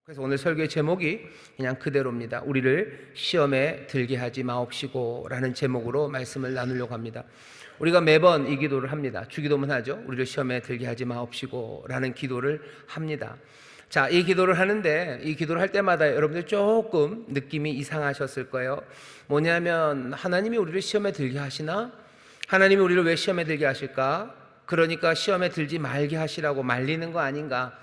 그래서 오늘 설교의 제목이 그냥 그대로입니다. 우리를 시험에 들게 하지 마옵시고 라는 제목으로 말씀을 나누려고 합니다. 우리가 매번 이 기도를 합니다. 주기도문 하죠. 우리를 시험에 들게 하지 마옵시고 라는 기도를 합니다. 자, 이 기도를 하는데 이 기도를 할 때마다 여러분들 조금 느낌이 이상하셨을 거예요. 뭐냐면 하나님이 우리를 시험에 들게 하시나? 하나님이 우리를 왜 시험에 들게 하실까? 그러니까 시험에 들지 말게 하시라고 말리는 거 아닌가?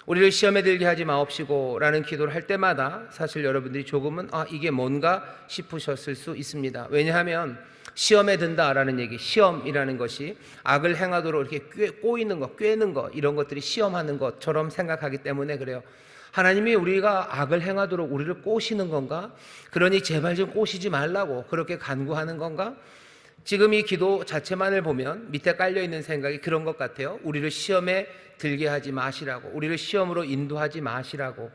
우리를 시험에 들게 하지 마옵시고 라는 기도를 할 때마다 사실 여러분들이 조금은 이게 뭔가 싶으셨을 수 있습니다. 왜냐하면 시험에 든다라는 얘기, 시험이라는 것이 악을 행하도록 이렇게 꼬이는 거, 꿰는 거, 이런 것들이 시험하는 것처럼 생각하기 때문에 그래요. 하나님이 우리가 악을 행하도록 우리를 꼬시는 건가? 그러니 제발 좀 꼬시지 말라고 그렇게 간구하는 건가? 지금 이 기도 자체만을 보면 밑에 깔려있는 생각이 그런 것 같아요. 우리를 시험에 들게 하지 마시라고, 우리를 시험으로 인도하지 마시라고.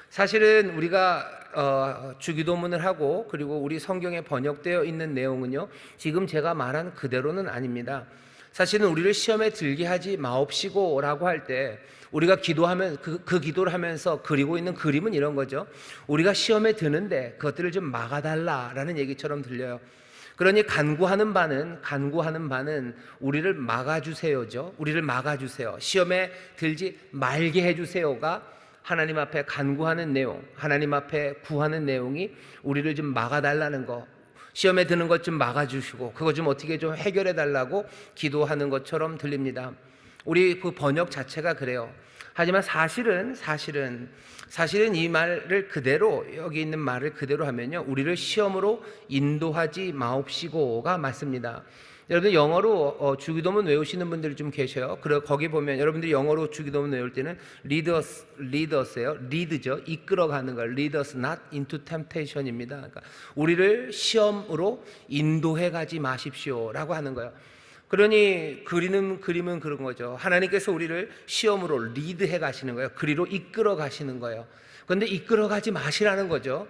사실은 우리가 주기도문을 하고 그리고 우리 성경에 번역되어 있는 내용은요, 지금 제가 말한 그대로는 아닙니다. 사실은 우리를 시험에 들게 하지 마옵시고 라고 할 때 우리가 기도하면 그 기도를 하면서 그리고 있는 그림은 이런 거죠. 우리가 시험에 드는데 그것들을 좀 막아달라라는 얘기처럼 들려요. 그러니 간구하는 바는 우리를 막아주세요죠. 우리를 막아주세요. 시험에 들지 말게 해주세요가 하나님 앞에 간구하는 내용, 하나님 앞에 구하는 내용이 우리를 좀 막아달라는 거, 시험에 드는 것 좀 막아주시고 그거 좀 어떻게 좀 해결해달라고 기도하는 것처럼 들립니다. 우리 그 번역 자체가 그래요. 하지만 사실은 이 말을 그대로, 여기 있는 말을 그대로 하면요, 우리를 시험으로 인도하지 마옵시고가 맞습니다. 여러분 영어로 주기도문 외우시는 분들이 좀 계셔요. 그리고 거기 보면 여러분들이 영어로 주기도문 외울 때는 lead us예요. lead죠. 이끌어가는 걸. lead us not into temptation입니다. 그러니까 우리를 시험으로 인도해 가지 마십시오라고 하는 거예요. 그러니 그림은 그런 거죠. 하나님께서 우리를 시험으로 리드해 가시는 거예요. 그리로 이끌어 가시는 거예요. 그런데 이끌어 가지 마시라는 거죠.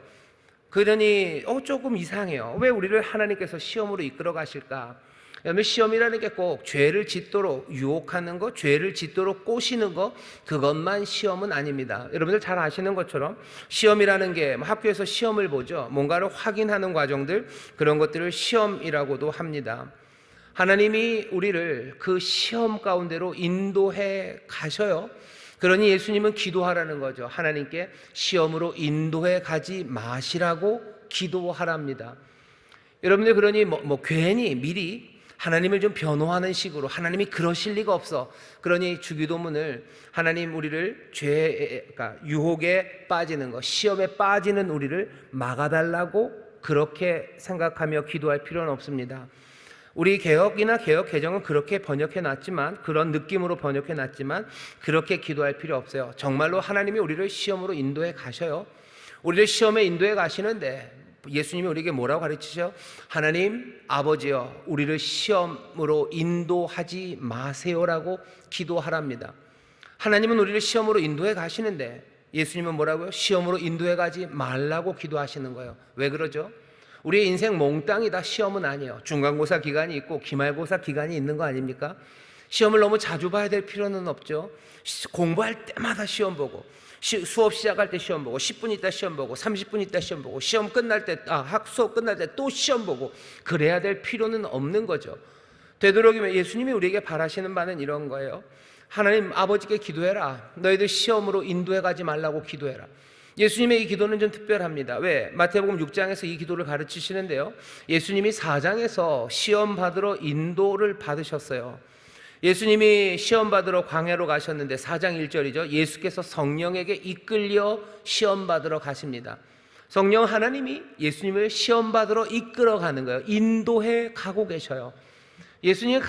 그러니 조금 이상해요. 왜 우리를 하나님께서 시험으로 이끌어 가실까? 여러분, 시험이라는 게 꼭 죄를 짓도록 유혹하는 거, 죄를 짓도록 꼬시는 거, 그것만 시험은 아닙니다. 여러분들 잘 아시는 것처럼 시험이라는 게 학교에서 시험을 보죠. 뭔가를 확인하는 과정들, 그런 것들을 시험이라고도 합니다. 하나님이 우리를 그 시험 가운데로 인도해 가셔요. 그러니 예수님은 기도하라는 거죠. 하나님께 시험으로 인도해 가지 마시라고 기도하랍니다. 여러분들 그러니 괜히 미리 하나님을 좀 변호하는 식으로, 하나님이 그러실 리가 없어, 그러니 주기도문을 하나님 우리를 그러니까 유혹에 빠지는 거, 시험에 빠지는 우리를 막아달라고 그렇게 생각하며 기도할 필요는 없습니다. 우리 개혁이나 개혁 개정은 그렇게 번역해 놨지만, 그런 느낌으로 번역해 놨지만 그렇게 기도할 필요 없어요. 정말로 하나님이 우리를 시험으로 인도해 가셔요. 우리를 시험에 인도해 가시는데 예수님이 우리에게 뭐라고 가르치죠? 하나님 아버지여, 우리를 시험으로 인도하지 마세요라고 기도하랍니다. 하나님은 우리를 시험으로 인도해 가시는데 예수님은 뭐라고요? 시험으로 인도해 가지 말라고 기도하시는 거예요. 왜 그러죠? 우리의 인생 몽땅이 다 시험은 아니에요. 중간고사 기간이 있고 기말고사 기간이 있는 거 아닙니까? 시험을 너무 자주 봐야 될 필요는 없죠. 공부할 때마다 시험 보고, 수업 시작할 때 시험 보고, 10분 있다 시험 보고, 30분 있다 시험 보고, 시험 끝날 때, 수업 끝날 때 또 시험 보고, 그래야 될 필요는 없는 거죠. 되도록이면 예수님이 우리에게 바라시는 바는 이런 거예요. 하나님 아버지께 기도해라. 너희들 시험으로 인도해 가지 말라고 기도해라. 예수님의 이 기도는 좀 특별합니다. 왜? 마태복음 6장에서 이 기도를 가르치시는데요, 예수님이 4장에서 시험 받으러 인도를 받으셨어요. 예수님이 시험 받으러 광야로 가셨는데 4장 1절이죠. 예수께서 성령에게 이끌려 시험 받으러 가십니다. 성령 하나님이 예수님을 시험 받으러 이끌어 가는 거예요. 인도해 가고 계셔요. 예수님이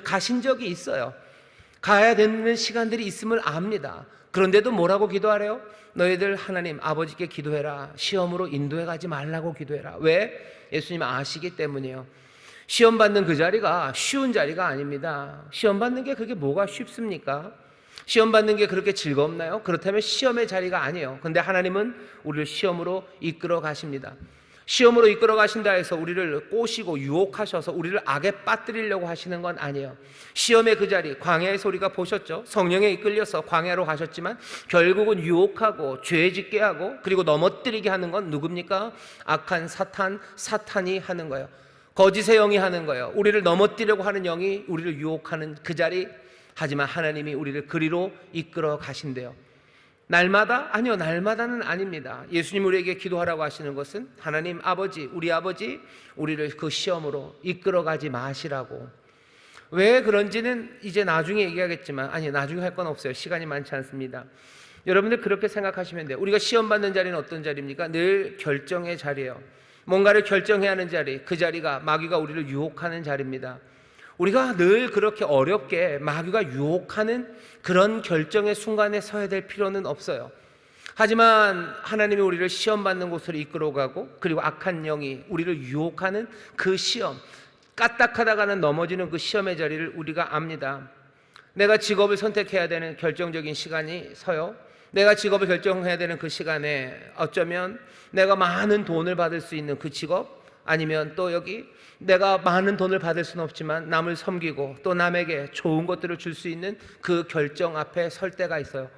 가신 적이 있어요. 가야 되는 시간들이 있음을 압니다. 그런데도 뭐라고 기도하래요? 너희들 하나님 아버지께 기도해라. 시험으로 인도해 가지 말라고 기도해라. 왜? 예수님 아시기 때문이에요. 시험 받는 그 자리가 쉬운 자리가 아닙니다. 시험 받는 게 그게 뭐가 쉽습니까? 시험 받는 게 그렇게 즐겁나요? 그렇다면 시험의 자리가 아니에요. 근데 하나님은 우리를 시험으로 이끌어 가십니다. 시험으로 이끌어 가신다 해서 우리를 꼬시고 유혹하셔서 우리를 악에 빠뜨리려고 하시는 건 아니에요. 시험의 그 자리, 광야에서 우리가 보셨죠. 성령에 이끌려서 광야로 가셨지만 결국은 유혹하고 죄 짓게 하고 그리고 넘어뜨리게 하는 건 누굽니까? 악한 사탄이 하는 거예요. 거짓의 영이 하는 거예요. 우리를 넘어뜨리려고 하는 영이 우리를 유혹하는 그 자리. 하지만 하나님이 우리를 그리로 이끌어 가신대요. 날마다? 아니요, 날마다는 아닙니다. 예수님 우리에게 기도하라고 하시는 것은 하나님 아버지, 우리 아버지, 우리를 그 시험으로 이끌어가지 마시라고. 왜 그런지는 이제 나중에 얘기하겠지만, 아니, 나중에 할 건 없어요. 시간이 많지 않습니다. 여러분들 그렇게 생각하시면 돼요. 우리가 시험 받는 자리는 어떤 자리입니까? 늘 결정의 자리예요. 뭔가를 결정해야 하는 자리, 그 자리가 마귀가 우리를 유혹하는 자리입니다. 우리가 늘 그렇게 어렵게 마귀가 유혹하는 그런 결정의 순간에 서야 될 필요는 없어요. 하지만 하나님이 우리를 시험받는 곳으로 이끌어가고 그리고 악한 영이 우리를 유혹하는 그 시험, 까딱하다가는 넘어지는 그 시험의 자리를 우리가 압니다. 내가 직업을 선택해야 되는 결정적인 시간이 서요. 내가 직업을 결정해야 되는 그 시간에 어쩌면 내가 많은 돈을 받을 수 있는 그 직업, 아니면 또 여기 내가 많은 돈을 받을 수는 없지만 남을 섬기고 또 남에게 좋은 것들을 줄 수 있는 그 결정 앞에 설 때가 있어요.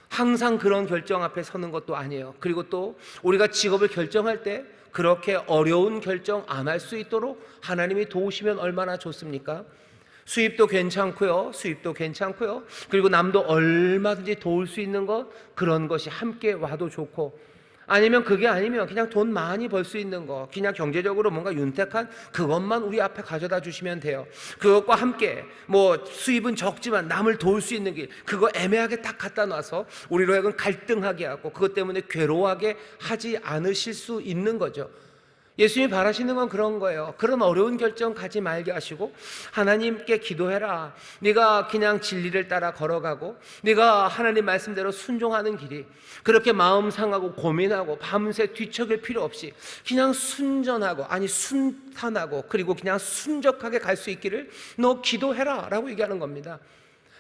항상 그런 결정 앞에 서는 것도 아니에요. 그리고 또 우리가 직업을 결정할 때 그렇게 어려운 결정 안 할 수 있도록 하나님이 도우시면 얼마나 좋습니까? 수입도 괜찮고요. 그리고 남도 얼마든지 도울 수 있는 것, 그런 것이 함께 와도 좋고, 아니면 그게 아니면 그냥 돈 많이 벌 수 있는 거, 그냥 경제적으로 뭔가 윤택한 그것만 우리 앞에 가져다 주시면 돼요. 그것과 함께 뭐 수입은 적지만 남을 도울 수 있는 길, 그거 애매하게 딱 갖다 놔서 우리로 하여금 갈등하게 하고 그것 때문에 괴로워하게 하지 않으실 수 있는 거죠. 예수님이 바라시는 건 그런 거예요. 그런 어려운 결정 가지 말게 하시고 하나님께 기도해라. 네가 그냥 진리를 따라 걸어가고 네가 하나님 말씀대로 순종하는 길이 그렇게 마음 상하고 고민하고 밤새 뒤척일 필요 없이 그냥 순탄하고 그리고 그냥 순적하게 갈 수 있기를 너 기도해라 라고 얘기하는 겁니다.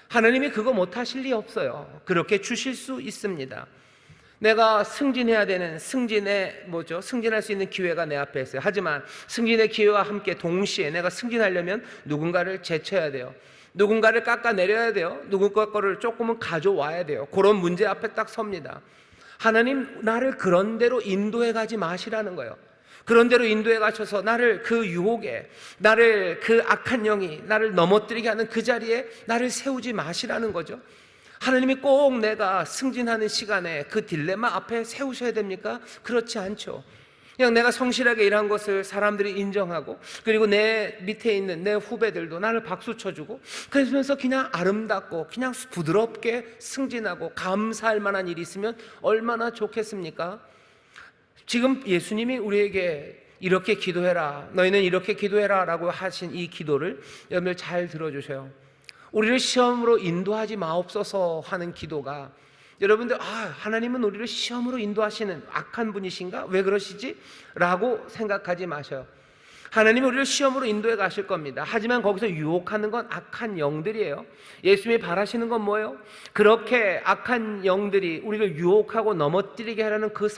하나님이 그거 못하실 리 없어요. 그렇게 주실 수 있습니다. 내가 승진해야 되는 승진할 수 있는 기회가 내 앞에 있어요. 하지만 승진의 기회와 함께 동시에 내가 승진하려면 누군가를 제쳐야 돼요. 누군가를 깎아내려야 돼요. 누군가 거를 조금은 가져와야 돼요. 그런 문제 앞에 딱 섭니다. 하나님 나를 그런 대로 인도해 가지 마시라는 거예요. 그런 대로 인도해 가셔서 나를 그 유혹에, 나를 그 악한 영이 나를 넘어뜨리게 하는 그 자리에 나를 세우지 마시라는 거죠. 하나님이 꼭 내가 승진하는 시간에 그 딜레마 앞에 세우셔야 됩니까? 그렇지 않죠. 그냥 내가 성실하게 일한 것을 사람들이 인정하고 그리고 내 밑에 있는 내 후배들도 나를 박수 쳐주고 그러면서 그냥 아름답고 그냥 부드럽게 승진하고 감사할 만한 일이 있으면 얼마나 좋겠습니까? 지금 예수님이 우리에게 이렇게 기도해라, 너희는 이렇게 기도해라 라고 하신 이 기도를 여러분들 잘 들어주세요. 우리를 시험으로 인도하지 마옵소서 하는 기도가, 여러분들 하나님은 우리를 시험으로 인도하시는 악한 분이신가? 왜 그러시지? 라고 생각하지 마셔요. 하나님은 우리를 시험으로 인도해 가실 겁니다. 하지만 거기서 유혹하는 건 악한 영들이에요. 예수님이 바라시는 건 뭐예요? 그렇게 악한 영들이 우리를 유혹하고 넘어뜨리게 하라는 그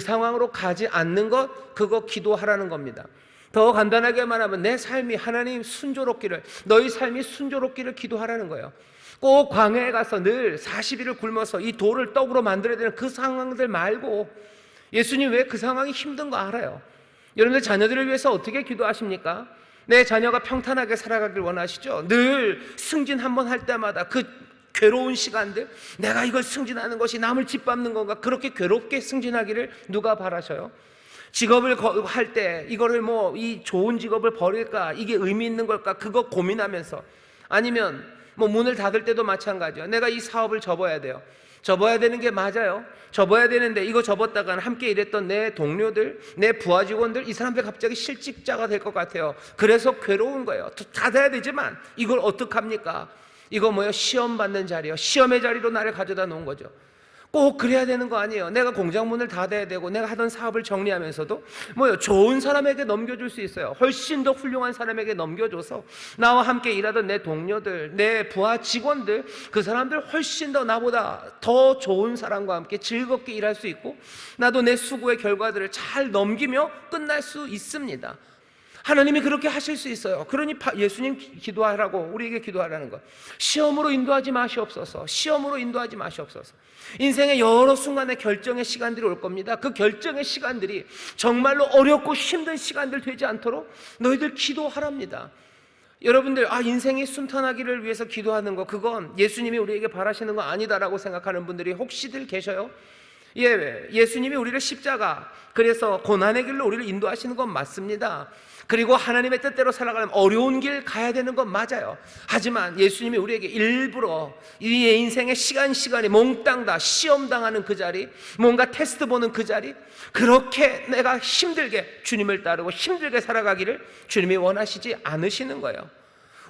상황으로 가지 않는 것, 그거 기도하라는 겁니다. 더 간단하게 말하면 내 삶이 하나님 순조롭기를, 너희 삶이 순조롭기를 기도하라는 거예요. 꼭 광야에 가서 늘 40일을 굶어서 이 돌을 떡으로 만들어야 되는 그 상황들 말고, 예수님 왜 그 상황이 힘든 거 알아요. 여러분들 자녀들을 위해서 어떻게 기도하십니까? 내 자녀가 평탄하게 살아가길 원하시죠? 늘 승진 한번 할 때마다 그 괴로운 시간들, 내가 이걸 승진하는 것이 남을 짓밟는 건가, 그렇게 괴롭게 승진하기를 누가 바라셔요? 직업을 할 때 이거를 이 좋은 직업을 버릴까, 이게 의미 있는 걸까, 그거 고민하면서, 아니면 문을 닫을 때도 마찬가지예요. 내가 이 사업을 접어야 돼요. 접어야 되는 게 맞아요. 접어야 되는데 이거 접었다가는 함께 일했던 내 동료들, 내 부하 직원들, 이 사람들 갑자기 실직자가 될 것 같아요. 그래서 괴로운 거예요. 닫아야 되지만 이걸 어떡합니까? 이거 시험 받는 자리예요. 시험의 자리로 나를 가져다 놓은 거죠. 꼭 그래야 되는 거 아니에요. 내가 공장 문을 닫아야 되고 내가 하던 사업을 정리하면서도 좋은 사람에게 넘겨줄 수 있어요. 훨씬 더 훌륭한 사람에게 넘겨줘서 나와 함께 일하던 내 동료들, 내 부하 직원들, 그 사람들 훨씬 더 나보다 더 좋은 사람과 함께 즐겁게 일할 수 있고 나도 내 수고의 결과들을 잘 넘기며 끝날 수 있습니다. 하나님이 그렇게 하실 수 있어요. 그러니 예수님 기도하라고, 우리에게 기도하라는 것. 시험으로 인도하지 마시옵소서. 시험으로 인도하지 마시옵소서. 인생의 여러 순간의 결정의 시간들이 올 겁니다. 그 결정의 시간들이 정말로 어렵고 힘든 시간들 되지 않도록 너희들 기도하랍니다. 여러분들, 인생이 순탄하기를 위해서 기도하는 거, 그건 예수님이 우리에게 바라시는 거 아니다라고 생각하는 분들이 혹시들 계셔요? 예수님이 우리를 십자가, 그래서 고난의 길로 우리를 인도하시는 건 맞습니다. 그리고 하나님의 뜻대로 살아가면 어려운 길 가야 되는 건 맞아요. 하지만 예수님이 우리에게 일부러 이 인생의 시간이 몽땅 다 시험당하는 그 자리, 뭔가 테스트 보는 그 자리, 그렇게 내가 힘들게 주님을 따르고 힘들게 살아가기를 주님이 원하시지 않으시는 거예요.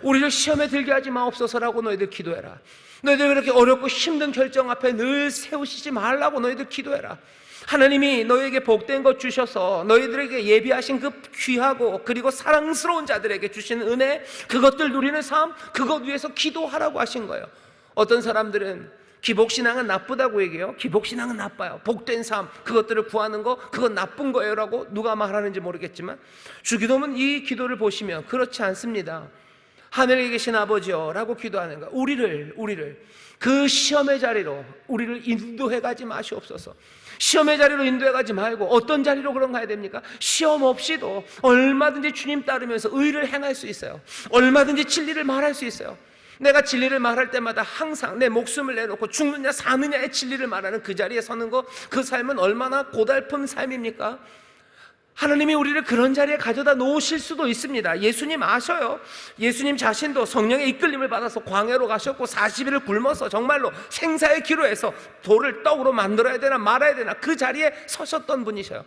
우리를 시험에 들게 하지 마옵소서라고 너희들 기도해라. 너희들 그렇게 어렵고 힘든 결정 앞에 늘 세우시지 말라고 너희들 기도해라. 하나님이 너희에게 복된 것 주셔서 너희들에게 예비하신 그 귀하고 그리고 사랑스러운 자들에게 주시는 은혜, 그것들 누리는 삶, 그것 위해서 기도하라고 하신 거예요. 어떤 사람들은 기복신앙은 나쁘다고 얘기해요. 기복신앙은 나빠요. 복된 삶, 그것들을 구하는 거, 그건 나쁜 거예요 라고 누가 말하는지 모르겠지만 주기도문 이 기도를 보시면 그렇지 않습니다. 하늘에 계신 아버지여 라고 기도하는 거, 우리를 그 시험의 자리로 우리를 인도해 가지 마시옵소서. 시험의 자리로 인도해 가지 말고 어떤 자리로 그런 가야 됩니까? 시험 없이도 얼마든지 주님 따르면서 의를 행할 수 있어요. 얼마든지 진리를 말할 수 있어요. 내가 진리를 말할 때마다 항상 내 목숨을 내놓고 죽느냐 사느냐의 진리를 말하는 그 자리에 서는 거, 그 삶은 얼마나 고달픈 삶입니까? 하나님이 우리를 그런 자리에 가져다 놓으실 수도 있습니다. 예수님 아셔요. 예수님 자신도 성령의 이끌림을 받아서 광야로 가셨고 40일을 굶어서 정말로 생사의 기로에서 돌을 떡으로 만들어야 되나 말아야 되나 그 자리에 서셨던 분이셔요.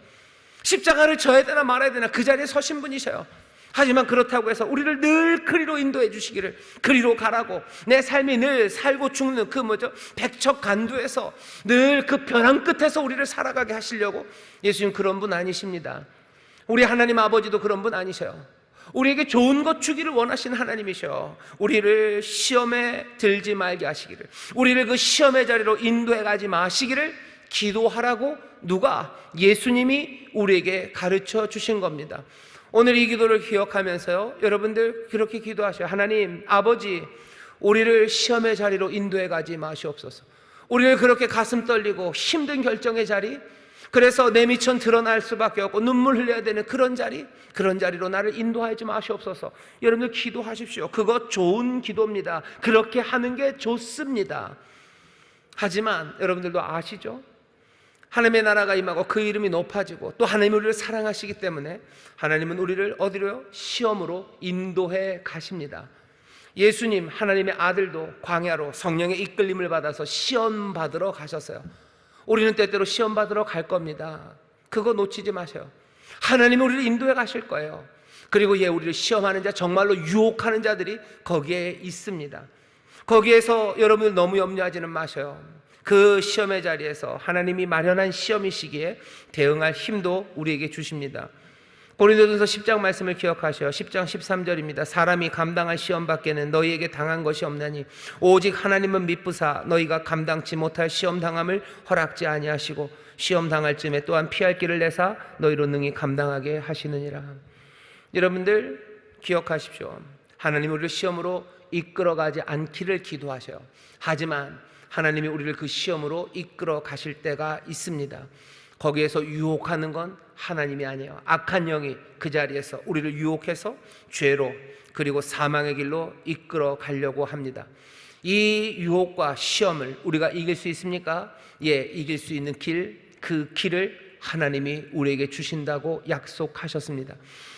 십자가를 져야 되나 말아야 되나 그 자리에 서신 분이셔요. 하지만 그렇다고 해서 우리를 늘 그리로 인도해 주시기를, 그리로 가라고, 내 삶이 늘 살고 죽는 그 백척간두에서 늘 그 벼랑 끝에서 우리를 살아가게 하시려고, 예수님 그런 분 아니십니다. 우리 하나님 아버지도 그런 분 아니셔요. 우리에게 좋은 것 주기를 원하시는 하나님이셔. 우리를 시험에 들지 말게 하시기를, 우리를 그 시험의 자리로 인도해 가지 마시기를 기도하라고 누가? 예수님이 우리에게 가르쳐 주신 겁니다. 오늘 이 기도를 기억하면서요, 여러분들 그렇게 기도하셔요. 하나님 아버지, 우리를 시험의 자리로 인도해 가지 마시옵소서. 우리를 그렇게 가슴 떨리고 힘든 결정의 자리, 그래서 내 미천 드러날 수밖에 없고 눈물 흘려야 되는 그런 자리로 나를 인도하지 마시옵소서. 여러분들 기도하십시오. 그거 좋은 기도입니다. 그렇게 하는 게 좋습니다. 하지만 여러분들도 아시죠? 하나님의 나라가 임하고 그 이름이 높아지고 또 하나님이 우리를 사랑하시기 때문에 하나님은 우리를 어디로요? 시험으로 인도해 가십니다. 예수님, 하나님의 아들도 광야로 성령의 이끌림을 받아서 시험 받으러 가셨어요. 우리는 때때로 시험 받으러 갈 겁니다. 그거 놓치지 마세요. 하나님이 우리를 인도해 가실 거예요. 그리고 우리를 시험하는 자, 정말로 유혹하는 자들이 거기에 있습니다. 거기에서 여러분들 너무 염려하지는 마셔요. 그 시험의 자리에서 하나님이 마련한 시험이시기에 대응할 힘도 우리에게 주십니다. 고린도전서 10장 말씀을 기억하셔요. 10장 13절입니다. 사람이 감당할 시험 밖에는 너희에게 당한 것이 없나니 오직 하나님은 미쁘사 너희가 감당치 못할 시험 당함을 허락지 아니하시고 시험 당할 쯤에 또한 피할 길을 내사 너희로 능히 감당하게 하시느니라. 여러분들 기억하십시오. 하나님이 우리를 시험으로 이끌어가지 않기를 기도하셔요. 하지만 하나님이 우리를 그 시험으로 이끌어 가실 때가 있습니다. 거기에서 유혹하는 건 하나님이 아니에요. 악한 영이 그 자리에서 우리를 유혹해서 죄로 그리고 사망의 길로 이끌어 가려고 합니다. 이 유혹과 시험을 우리가 이길 수 있습니까? 이길 수 있는 길, 그 길을 하나님이 우리에게 주신다고 약속하셨습니다.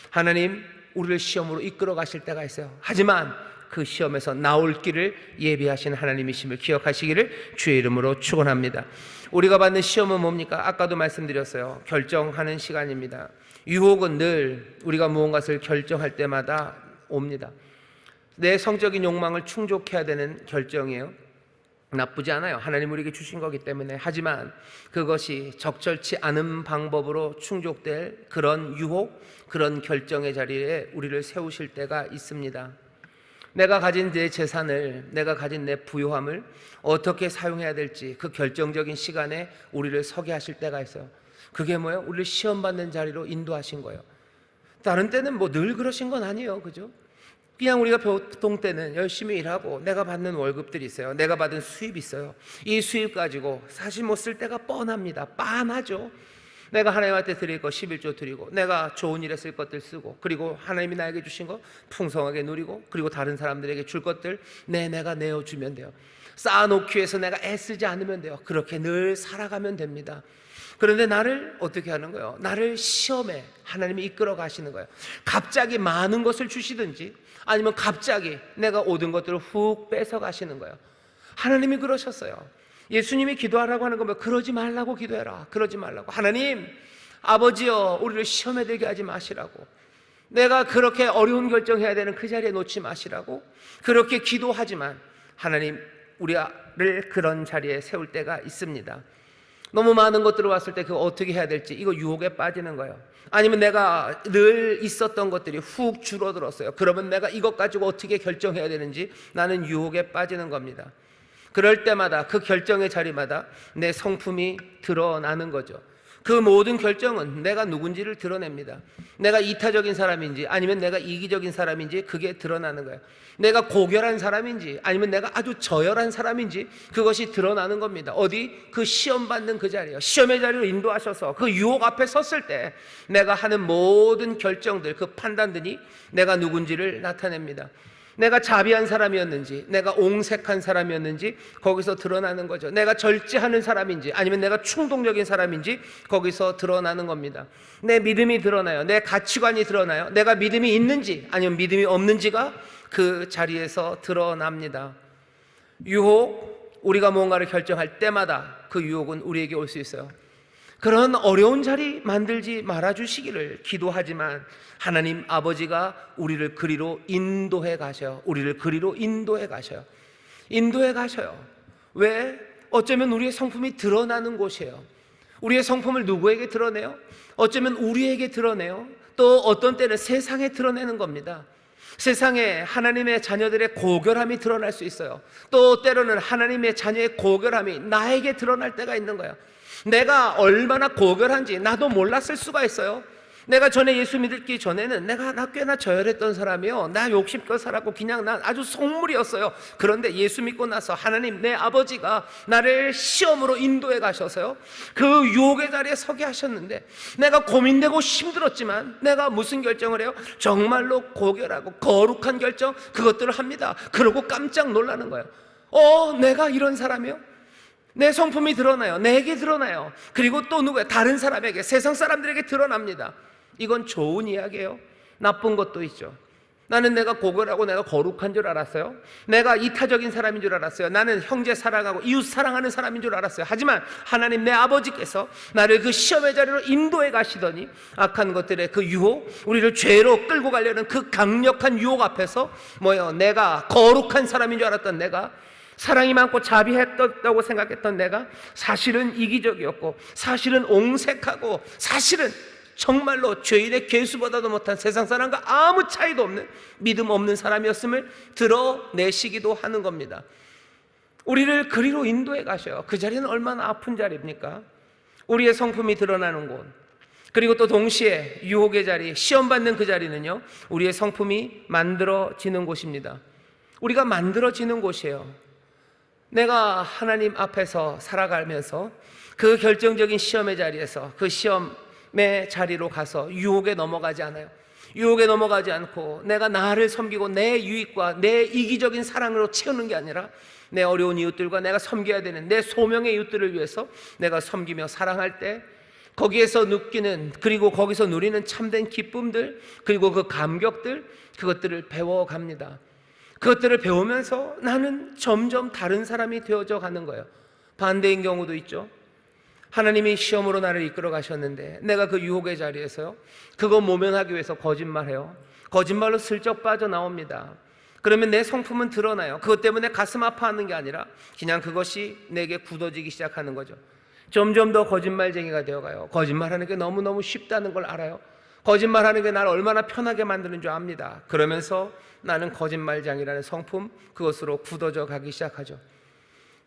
하나님 우리를 시험으로 이끌어 가실 때가 있어요. 하지만 그 시험에서 나올 길을 예비하신 하나님이심을 기억하시기를 주의 이름으로 축원합니다. 우리가 받는 시험은 뭡니까? 아까도 말씀드렸어요. 결정하는 시간입니다. 유혹은 늘 우리가 무언가를 결정할 때마다 옵니다. 내 성적인 욕망을 충족해야 되는 결정이에요. 나쁘지 않아요. 하나님 우리에게 주신 거기 때문에. 하지만 그것이 적절치 않은 방법으로 충족될 그런 유혹, 그런 결정의 자리에 우리를 세우실 때가 있습니다. 내가 가진 내 재산을, 내가 가진 내 부요함을 어떻게 사용해야 될지 그 결정적인 시간에 우리를 서게 하실 때가 있어요. 그게 뭐예요? 우리를 시험받는 자리로 인도하신 거예요. 다른 때는 뭐 늘 그러신 건 아니에요. 그죠? 그냥 우리가 보통 때는 열심히 일하고 내가 받는 월급들이 있어요. 내가 받은 수입이 있어요. 이 수입 가지고 사실 뭐 쓸 때가 뻔합니다. 빤하죠. 내가 하나님한테 드릴 거 11조 드리고, 내가 좋은 일에 쓸 것들 쓰고, 그리고 하나님이 나에게 주신 거 풍성하게 누리고, 그리고 다른 사람들에게 줄 것들 내가 내어주면 돼요. 쌓아놓기 위해서 내가 애쓰지 않으면 돼요. 그렇게 늘 살아가면 됩니다. 그런데 나를 어떻게 하는 거예요? 나를 시험에 하나님이 이끌어 가시는 거예요. 갑자기 많은 것을 주시든지 아니면 갑자기 내가 얻은 것들을 훅 뺏어 가시는 거예요. 하나님이 그러셨어요. 예수님이 기도하라고 하는 거면 그러지 말라고 기도해라. 그러지 말라고. 하나님, 아버지여, 우리를 시험에 들게 하지 마시라고. 내가 그렇게 어려운 결정해야 되는 그 자리에 놓지 마시라고 그렇게 기도하지만 하나님 우리를 그런 자리에 세울 때가 있습니다. 너무 많은 것들을 왔을 때 그거 어떻게 해야 될지, 이거 유혹에 빠지는 거예요. 아니면 내가 늘 있었던 것들이 훅 줄어들었어요. 그러면 내가 이것 가지고 어떻게 결정해야 되는지 나는 유혹에 빠지는 겁니다. 그럴 때마다 그 결정의 자리마다 내 성품이 드러나는 거죠. 그 모든 결정은 내가 누군지를 드러냅니다. 내가 이타적인 사람인지 아니면 내가 이기적인 사람인지 그게 드러나는 거예요. 내가 고결한 사람인지 아니면 내가 아주 저열한 사람인지 그것이 드러나는 겁니다. 어디? 그 시험 받는 그 자리요. 시험의 자리로 인도하셔서 그 유혹 앞에 섰을 때 내가 하는 모든 결정들, 그 판단들이 내가 누군지를 나타냅니다. 내가 자비한 사람이었는지 내가 옹색한 사람이었는지 거기서 드러나는 거죠. 내가 절제하는 사람인지 아니면 내가 충동적인 사람인지 거기서 드러나는 겁니다. 내 믿음이 드러나요. 내 가치관이 드러나요. 내가 믿음이 있는지 아니면 믿음이 없는지가 그 자리에서 드러납니다. 유혹, 우리가 뭔가를 결정할 때마다 그 유혹은 우리에게 올 수 있어요. 그런 어려운 자리 만들지 말아주시기를 기도하지만 하나님 아버지가 우리를 그리로 인도해 가셔요. 우리를 그리로 인도해 가셔요. 인도해 가셔요. 왜? 어쩌면 우리의 성품이 드러나는 곳이에요. 우리의 성품을 누구에게 드러내요? 어쩌면 우리에게 드러내요. 또 어떤 때는 세상에 드러내는 겁니다. 세상에 하나님의 자녀들의 고결함이 드러날 수 있어요. 또 때로는 하나님의 자녀의 고결함이 나에게 드러날 때가 있는 거예요. 내가 얼마나 고결한지 나도 몰랐을 수가 있어요. 내가 전에 예수 믿기 전에는 나 꽤나 저열했던 사람이요, 나 욕심껏 살았고 그냥 난 아주 속물이었어요. 그런데 예수 믿고 나서 하나님 내 아버지가 나를 시험으로 인도해 가셔서요 그 유혹의 자리에 서게 하셨는데 내가 고민되고 힘들었지만 내가 무슨 결정을 해요? 정말로 고결하고 거룩한 결정, 그것들을 합니다. 그러고 깜짝 놀라는 거예요. 내가 이런 사람이요? 내 성품이 드러나요. 내게 드러나요. 그리고 또 누구야? 다른 사람에게, 세상 사람들에게 드러납니다. 이건 좋은 이야기예요. 나쁜 것도 있죠. 나는 내가 고결하고 내가 거룩한 줄 알았어요. 내가 이타적인 사람인 줄 알았어요. 나는 형제 사랑하고 이웃 사랑하는 사람인 줄 알았어요. 하지만 하나님 내 아버지께서 나를 그 시험의 자리로 인도해 가시더니 악한 것들의 그 유혹, 우리를 죄로 끌고 가려는 그 강력한 유혹 앞에서 내가 거룩한 사람인 줄 알았던 내가, 사랑이 많고 자비했다고 생각했던 내가 사실은 이기적이었고 사실은 옹색하고 사실은 정말로 죄인의 괴수보다도 못한 세상 사람과 아무 차이도 없는 믿음 없는 사람이었음을 드러내시기도 하는 겁니다. 우리를 그리로 인도해 가셔요. 그 자리는 얼마나 아픈 자리입니까? 우리의 성품이 드러나는 곳, 그리고 또 동시에 유혹의 자리, 시험받는 그 자리는요 우리의 성품이 만들어지는 곳입니다. 우리가 만들어지는 곳이에요. 내가 하나님 앞에서 살아가면서 그 결정적인 시험의 자리에서 그 시험의 자리로 가서 유혹에 넘어가지 않아요. 유혹에 넘어가지 않고 내가 나를 섬기고 내 유익과 내 이기적인 사랑으로 채우는 게 아니라 내 어려운 이웃들과 내가 섬겨야 되는 내 소명의 이웃들을 위해서 내가 섬기며 사랑할 때 거기에서 느끼는, 그리고 거기서 누리는 참된 기쁨들, 그리고 그 감격들, 그것들을 배워갑니다. 그것들을 배우면서 나는 점점 다른 사람이 되어져 가는 거예요. 반대인 경우도 있죠. 하나님이 시험으로 나를 이끌어 가셨는데 내가 그 유혹의 자리에서요 그거 모면하기 위해서 거짓말해요. 거짓말로 슬쩍 빠져나옵니다. 그러면 내 성품은 드러나요. 그것 때문에 가슴 아파하는 게 아니라 그냥 그것이 내게 굳어지기 시작하는 거죠. 점점 더 거짓말쟁이가 되어가요. 거짓말하는 게 너무너무 쉽다는 걸 알아요. 거짓말하는 게 나를 얼마나 편하게 만드는 줄 압니다. 그러면서 나는 거짓말장이라는 성품, 그것으로 굳어져 가기 시작하죠.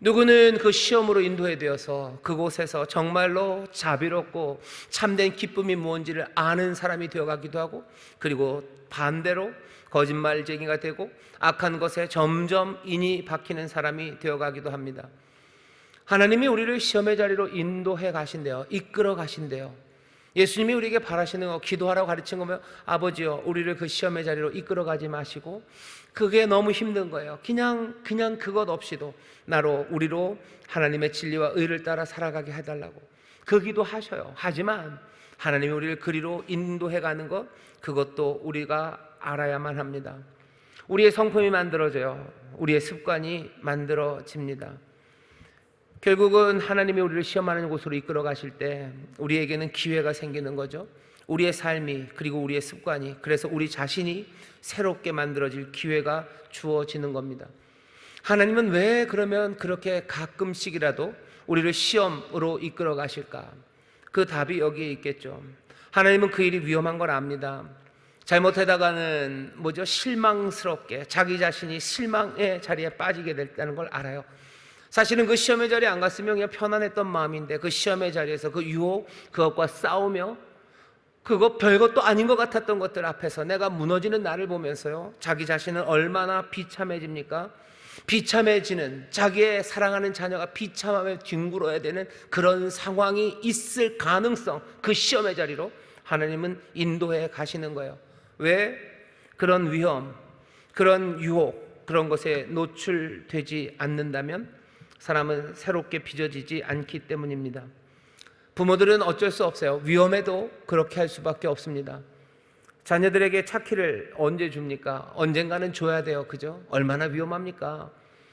누구는 그 시험으로 인도해 되어서 그곳에서 정말로 자비롭고 참된 기쁨이 무엇인지를 아는 사람이 되어가기도 하고, 그리고 반대로 거짓말쟁이가 되고 악한 것에 점점 인이 박히는 사람이 되어가기도 합니다. 하나님이 우리를 시험의 자리로 인도해 가신대요. 이끌어 가신대요. 예수님이 우리에게 바라시는 거, 기도하라고 가르친 거면, 아버지요, 우리를 그 시험의 자리로 이끌어 가지 마시고, 그게 너무 힘든 거예요. 그냥 그것 없이도 우리로 하나님의 진리와 의를 따라 살아가게 해달라고 그 기도 하셔요. 하지만 하나님이 우리를 그리로 인도해 가는 것, 그것도 우리가 알아야만 합니다. 우리의 성품이 만들어져요. 우리의 습관이 만들어집니다. 결국은 하나님이 우리를 시험하는 곳으로 이끌어 가실 때 우리에게는 기회가 생기는 거죠. 우리의 삶이, 그리고 우리의 습관이, 그래서 우리 자신이 새롭게 만들어질 기회가 주어지는 겁니다. 하나님은 왜 그러면 그렇게 가끔씩이라도 우리를 시험으로 이끌어 가실까? 그 답이 여기에 있겠죠. 하나님은 그 일이 위험한 걸 압니다. 잘못하다가는 실망스럽게 자기 자신이 실망의 자리에 빠지게 됐다는 걸 알아요. 사실은 그 시험의 자리에 안 갔으면 그냥 편안했던 마음인데, 그 시험의 자리에서 그 유혹, 그것과 싸우며 그거 별것도 아닌 것 같았던 것들 앞에서 내가 무너지는 나를 보면서요, 자기 자신은 얼마나 비참해집니까? 비참해지는, 자기의 사랑하는 자녀가 비참함에 뒹굴어야 되는 그런 상황이 있을 가능성, 그 시험의 자리로 하나님은 인도해 가시는 거예요. 왜? 그런 위험, 그런 유혹, 그런 것에 노출되지 않는다면 사람은 새롭게 빚어지지 않기 때문입니다. 부모들은 어쩔 수 없어요. 위험해도 그렇게 할 수밖에 없습니다. 자녀들에게 차키를 언제 줍니까? 언젠가는 줘야 돼요. 그죠? 얼마나 위험합니까?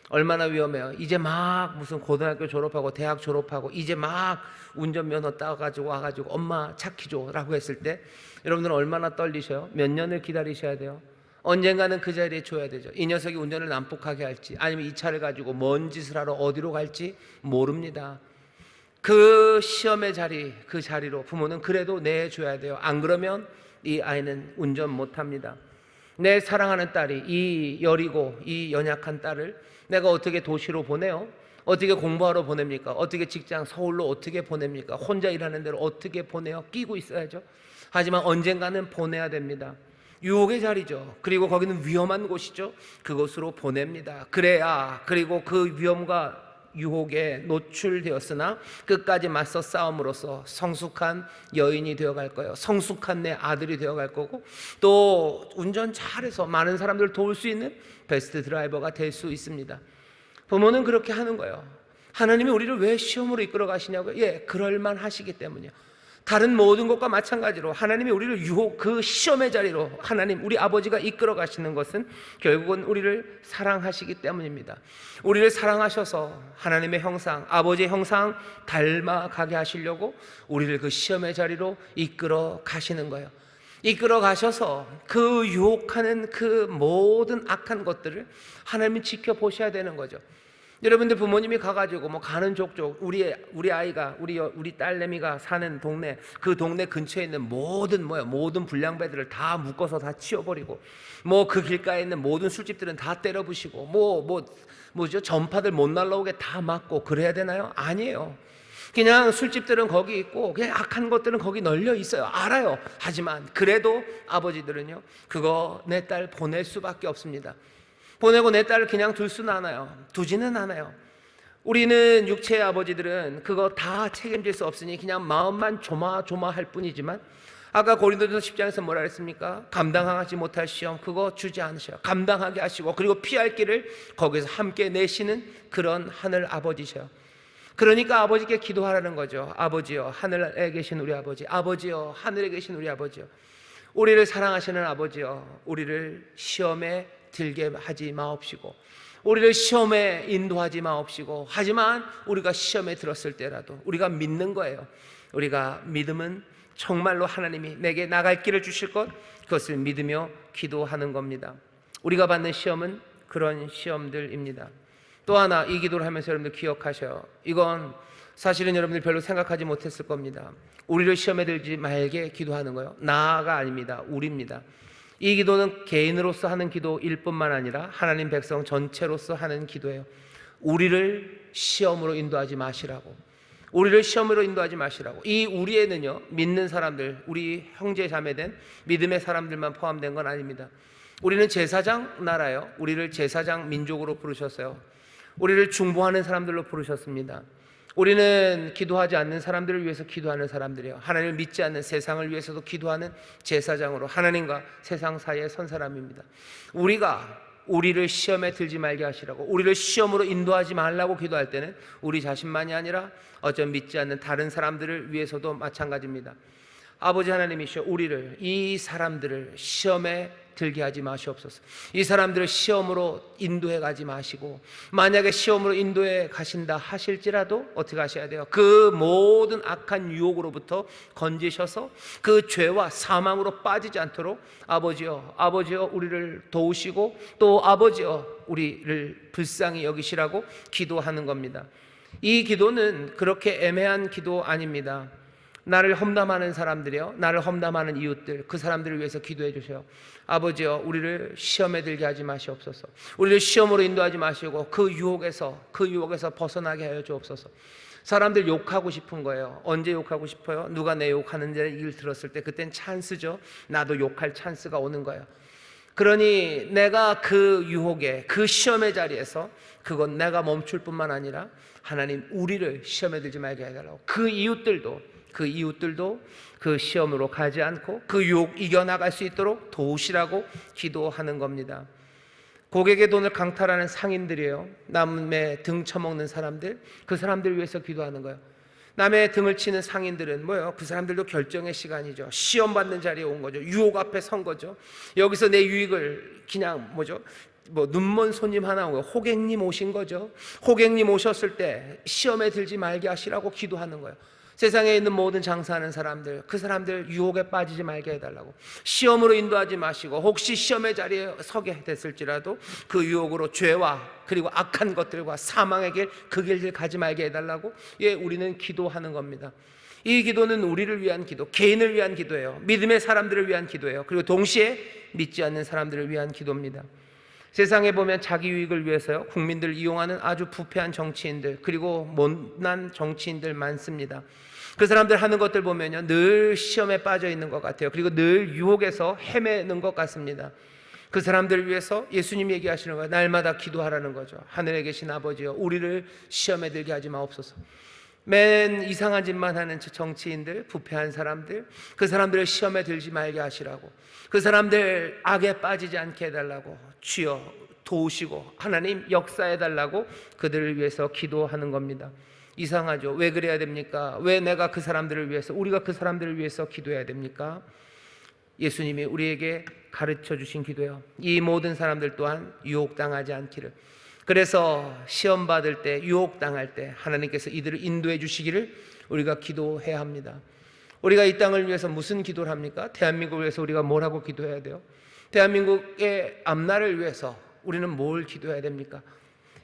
얼마나 위험해요. 이제 막 무슨 고등학교 졸업하고 대학 졸업하고 이제 막 운전면허 따가지고 와가지고 엄마 차키 줘라고 했을 때 여러분들은 얼마나 떨리셔요? 몇 년을 기다리셔야 돼요? 언젠가는 그 자리에 줘야 되죠. 이 녀석이 운전을 난폭하게 할지, 아니면 이 차를 가지고 뭔 짓을 하러 어디로 갈지 모릅니다. 그 시험의 자리, 그 자리로 부모는 그래도 내줘야 돼요. 안 그러면 이 아이는 운전 못합니다. 내 사랑하는 딸이, 이 여리고 이 연약한 딸을 내가 어떻게 도시로 보내요? 어떻게 공부하러 보냅니까? 어떻게 직장 서울로 어떻게 보냅니까? 혼자 일하는 데로 어떻게 보내요? 끼고 있어야죠. 하지만 언젠가는 보내야 됩니다. 유혹의 자리죠. 그리고 거기는 위험한 곳이죠. 그곳으로 보냅니다. 그래야, 그리고 그 위험과 유혹에 노출되었으나 끝까지 맞서 싸움으로써 성숙한 여인이 되어갈 거예요. 성숙한 내 아들이 되어갈 거고, 또 운전 잘해서 많은 사람들을 도울 수 있는 베스트 드라이버가 될 수 있습니다. 부모는 그렇게 하는 거예요. 하나님이 우리를 왜 시험으로 이끌어 가시냐고요? 예, 그럴만 하시기 때문이요. 다른 모든 것과 마찬가지로 하나님이 우리를 유혹, 그 시험의 자리로 하나님, 우리 아버지가 이끌어 가시는 것은 결국은 우리를 사랑하시기 때문입니다. 우리를 사랑하셔서 하나님의 형상, 아버지의 형상 닮아가게 하시려고 우리를 그 시험의 자리로 이끌어 가시는 거예요. 이끌어 가셔서 그 유혹하는 그 모든 악한 것들을 하나님이 지켜보셔야 되는 거죠. 여러분들 부모님이 가가지고 가는 족족 우리 아이가 우리 딸내미가 사는 동네, 그 동네 근처에 있는 모든 불량배들을 다 묶어서 다 치워버리고, 그 길가에 있는 모든 술집들은 다 때려 부시고, 전파들 못 날라오게 다 막고 그래야 되나요? 아니에요. 그냥 술집들은 거기 있고 그냥 악한 것들은 거기 널려 있어요. 알아요. 하지만 그래도 아버지들은요, 그거 내 딸 보낼 수밖에 없습니다. 보내고 내 딸을 그냥 둘 수는 않아요. 두지는 않아요. 우리는 육체의 아버지들은 그거 다 책임질 수 없으니 그냥 마음만 조마조마할 뿐이지만, 아까 고린도전서 10장에서 뭐라 그랬습니까? 감당하지 못할 시험 그거 주지 않으셔요. 감당하게 하시고, 그리고 피할 길을 거기서 함께 내시는 그런 하늘 아버지셔요. 그러니까 아버지께 기도하라는 거죠. 아버지요, 하늘에 계신 우리 아버지, 아버지요, 하늘에 계신 우리 아버지요, 우리를 사랑하시는 아버지요, 우리를 시험에 들게 하지 마옵시고, 우리를 시험에 인도하지 마옵시고, 하지만 우리가 시험에 들었을 때라도 우리가 믿는 거예요. 우리가 믿음은 정말로 하나님이 내게 나갈 길을 주실 것, 그것을 믿으며 기도하는 겁니다. 우리가 받는 시험은 그런 시험들입니다. 또 하나, 이 기도를 하면서 여러분들 기억하셔요. 이건 사실은 여러분들 별로 생각하지 못했을 겁니다. 우리를 시험에 들지 말게 기도하는 거예요. 나가 아닙니다. 우리입니다. 이 기도는 개인으로서 하는 기도일 뿐만 아니라 하나님 백성 전체로서 하는 기도예요. 우리를 시험으로 인도하지 마시라고. 우리를 시험으로 인도하지 마시라고. 이 우리에는요, 믿는 사람들, 우리 형제 자매된 믿음의 사람들만 포함된 건 아닙니다. 우리는 제사장 나라요. 우리를 제사장 민족으로 부르셨어요. 우리를 중보하는 사람들로 부르셨습니다. 우리는 기도하지 않는 사람들을 위해서 기도하는 사람들이에요. 하나님을 믿지 않는 세상을 위해서도 기도하는 제사장으로 하나님과 세상 사이에 선 사람입니다. 우리가 우리를 시험에 들지 말게 하시라고, 우리를 시험으로 인도하지 말라고 기도할 때는 우리 자신만이 아니라 어쩜 믿지 않는 다른 사람들을 위해서도 마찬가지입니다. 아버지 하나님이시여, 우리를, 이 사람들을 시험에 들게 하지 마시옵소서. 이 사람들을 시험으로 인도해 가지 마시고, 만약에 시험으로 인도해 가신다 하실지라도 어떻게 하셔야 돼요? 그 모든 악한 유혹으로부터 건지셔서 그 죄와 사망으로 빠지지 않도록 아버지여 우리를 도우시고, 또 아버지여 우리를 불쌍히 여기시라고 기도하는 겁니다. 이 기도는 그렇게 애매한 기도 아닙니다. 나를 험담하는 사람들이요, 나를 험담하는 이웃들, 그 사람들을 위해서 기도해 주세요. 아버지여, 우리를 시험에 들게 하지 마시옵소서. 우리를 시험으로 인도하지 마시고 그 유혹에서 벗어나게 하여 주옵소서. 사람들 욕하고 싶은 거예요. 언제 욕하고 싶어요? 누가 내 욕하는 얘기를 들었을 때, 그땐 찬스죠. 나도 욕할 찬스가 오는 거예요. 그러니 내가 그 유혹에, 그 시험의 자리에서 그건 내가 멈출 뿐만 아니라 하나님, 우리를 시험에 들지 말게 해달라고. 그 이웃들도 그 시험으로 가지 않고 그 유혹 이겨나갈 수 있도록 도우시라고 기도하는 겁니다. 고객의 돈을 강탈하는 상인들이에요. 남의 등 쳐먹는 사람들, 그 사람들 위해서 기도하는 거예요. 남의 등을 치는 상인들은 뭐예요? 그 사람들도 결정의 시간이죠. 시험 받는 자리에 온 거죠. 유혹 앞에 선 거죠. 여기서 내 유익을 그냥 눈먼 손님 하나 온 거예요. 호객님 오신 거죠. 호객님 오셨을 때 시험에 들지 말게 하시라고 기도하는 거예요. 세상에 있는 모든 장사하는 사람들, 그 사람들 유혹에 빠지지 말게 해달라고, 시험으로 인도하지 마시고, 혹시 시험의 자리에 서게 됐을지라도 그 유혹으로 죄와 그리고 악한 것들과 사망의 길, 그 길을 가지 말게 해달라고 우리는 기도하는 겁니다. 이 기도는 우리를 위한 기도, 개인을 위한 기도예요. 믿음의 사람들을 위한 기도예요. 그리고 동시에 믿지 않는 사람들을 위한 기도입니다. 세상에 보면 자기 유익을 위해서요, 국민들을 이용하는 아주 부패한 정치인들, 그리고 못난 정치인들 많습니다. 그 사람들 하는 것들 보면요, 늘 시험에 빠져 있는 것 같아요. 그리고 늘 유혹에서 헤매는 것 같습니다. 그 사람들을 위해서 예수님이 얘기하시는 거예요. 날마다 기도하라는 거죠. 하늘에 계신 아버지여, 우리를 시험에 들게 하지 마옵소서. 맨 이상한 짓만 하는 정치인들, 부패한 사람들, 그 사람들을 시험에 들지 말게 하시라고, 그 사람들 악에 빠지지 않게 해달라고 주여 도우시고 하나님 역사해달라고 그들을 위해서 기도하는 겁니다. 이상하죠? 왜 그래야 됩니까? 왜 내가 그 사람들을 위해서, 우리가 그 사람들을 위해서 기도해야 됩니까? 예수님이 우리에게 가르쳐 주신 기도예요. 이 모든 사람들 또한 유혹당하지 않기를. 그래서 시험 받을 때, 유혹당할 때 하나님께서 이들을 인도해 주시기를 우리가 기도해야 합니다. 우리가 이 땅을 위해서 무슨 기도를 합니까? 대한민국을 위해서 우리가 뭘 하고 기도해야 돼요? 대한민국의 앞날을 위해서 우리는 뭘 기도해야 됩니까?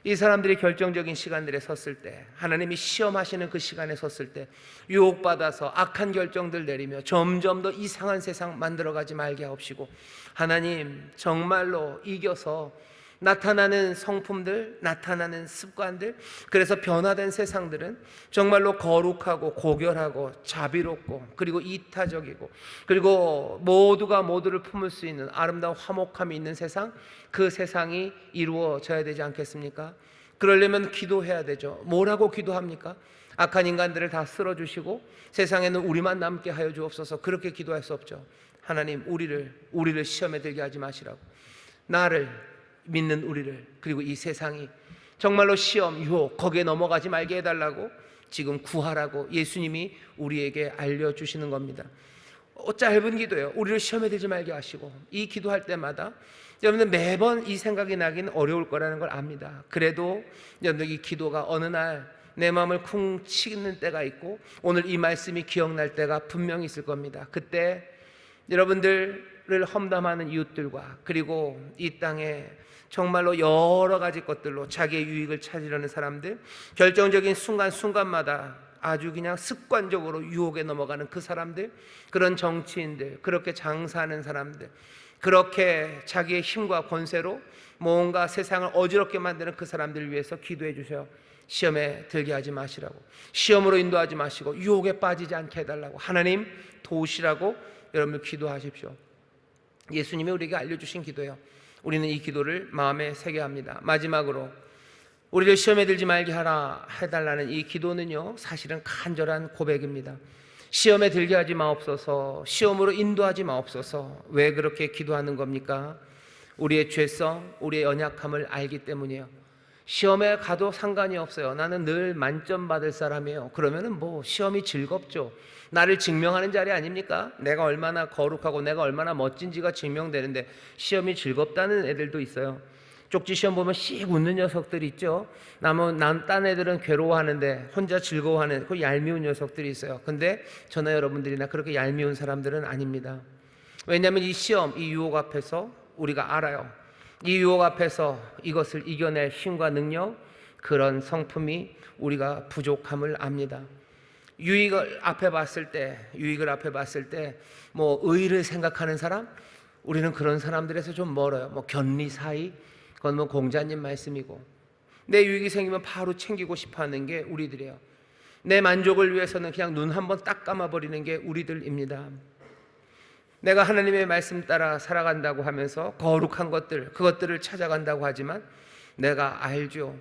이 사람들이 결정적인 시간들에 섰을 때, 하나님이 시험하시는 그 시간에 섰을 때 유혹받아서 악한 결정들 내리며 점점 더 이상한 세상 만들어가지 말게 하옵시고, 하나님 정말로 이겨서 나타나는 성품들, 나타나는 습관들, 그래서 변화된 세상들은 정말로 거룩하고 고결하고 자비롭고 그리고 이타적이고, 그리고 모두가 모두를 품을 수 있는 아름다운 화목함이 있는 세상, 그 세상이 이루어져야 되지 않겠습니까? 그러려면 기도해야 되죠. 뭐라고 기도합니까? 악한 인간들을 다 쓸어주시고 세상에는 우리만 남게 하여 주옵소서. 그렇게 기도할 수 없죠. 하나님, 우리를 시험에 들게 하지 마시라고, 나를 믿는 우리를, 그리고 이 세상이 정말로 시험, 유혹, 거기에 넘어가지 말게 해달라고 지금 구하라고 예수님이 우리에게 알려주시는 겁니다. 짧은 기도예요. 우리를 시험에 들지 말게 하시고, 이 기도할 때마다 여러분들 매번 이 생각이 나긴 어려울 거라는 걸 압니다. 그래도 여러분들 이 기도가 어느 날 내 마음을 쿵 치는 때가 있고, 오늘 이 말씀이 기억날 때가 분명히 있을 겁니다. 그때 여러분들을 험담하는 이웃들과 그리고 이 땅에 정말로 여러 가지 것들로 자기의 유익을 찾으려는 사람들, 결정적인 순간순간마다 아주 그냥 습관적으로 유혹에 넘어가는 그 사람들, 그런 정치인들, 그렇게 장사하는 사람들, 그렇게 자기의 힘과 권세로 뭔가 세상을 어지럽게 만드는 그 사람들을 위해서 기도해 주셔요. 시험에 들게 하지 마시라고, 시험으로 인도하지 마시고 유혹에 빠지지 않게 해달라고 하나님 도우시라고 여러분들 기도하십시오. 예수님이 우리에게 알려주신 기도예요. 우리는 이 기도를 마음에 새겨야 합니다. 마지막으로 우리를 시험에 들지 말게 하라 해달라는 이 기도는요, 사실은 간절한 고백입니다. 시험에 들게 하지 마옵소서, 시험으로 인도하지 마옵소서. 왜 그렇게 기도하는 겁니까? 우리의 죄성, 우리의 연약함을 알기 때문이에요. 시험에 가도 상관이 없어요. 나는 늘 만점 받을 사람이에요. 그러면은 뭐 시험이 즐겁죠. 나를 증명하는 자리 아닙니까? 내가 얼마나 거룩하고 내가 얼마나 멋진지가 증명되는데 시험이 즐겁다는 애들도 있어요. 쪽지 시험 보면 씩 웃는 녀석들이 있죠. 딴 애들은 괴로워하는데 혼자 즐거워하는 그 얄미운 녀석들이 있어요. 근데 저나 여러분들이나 그렇게 얄미운 사람들은 아닙니다. 왜냐하면 이 시험, 이 유혹 앞에서 우리가 알아요. 이 유혹 앞에서 이것을 이겨낼 힘과 능력, 그런 성품이 우리가 부족함을 압니다. 유익을 앞에 봤을 때 뭐 의를 생각하는 사람, 우리는 그런 사람들에서 좀 멀어요. 뭐 견리 사이, 그건 뭐 공자님 말씀이고, 내 유익이 생기면 바로 챙기고 싶어하는 게 우리들이에요. 내 만족을 위해서는 그냥 눈 한번 딱 감아버리는 게 우리들입니다. 내가 하나님의 말씀 따라 살아간다고 하면서 거룩한 것들, 그것들을 찾아간다고 하지만 내가 알죠.